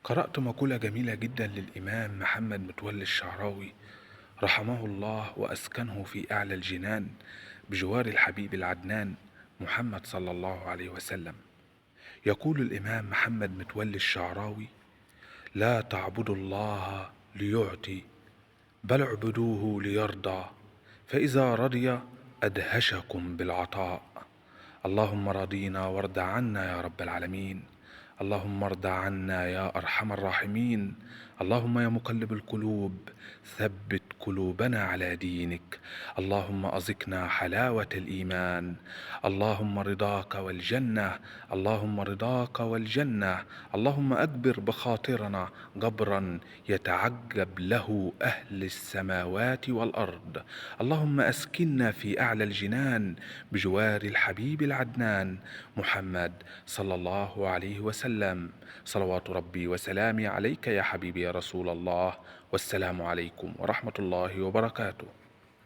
قرأت مقولة جميلة جدا للإمام محمد متولي الشعراوي رحمه الله وأسكنه في أعلى الجنان بجوار الحبيب العدنان محمد صلى الله عليه وسلم. يقول الإمام محمد متولي الشعراوي: لا تعبدوا الله ليعطي، بل اعبدوه ليرضى، فإذا رضي أدهشكم بالعطاء. اللهم رضينا وارض عنا يا رب العالمين. اللهم ارض عنا يا أرحم الراحمين. اللهم يا مقلب القلوب ثبت قلوبنا على دينك. اللهم أذقنا حلاوة الإيمان. اللهم رضاك والجنة. اللهم رضاك والجنة. اللهم أكبر بخاطرنا جبرا يتعجب له أهل السماوات والأرض. اللهم أسكننا في أعلى الجنان بجوار الحبيب العدنان محمد صلى الله عليه وسلم. صلوات ربي وسلامي عليك يا حبيبي يا رسول الله، والسلام عليكم ورحمة الله وبركاته.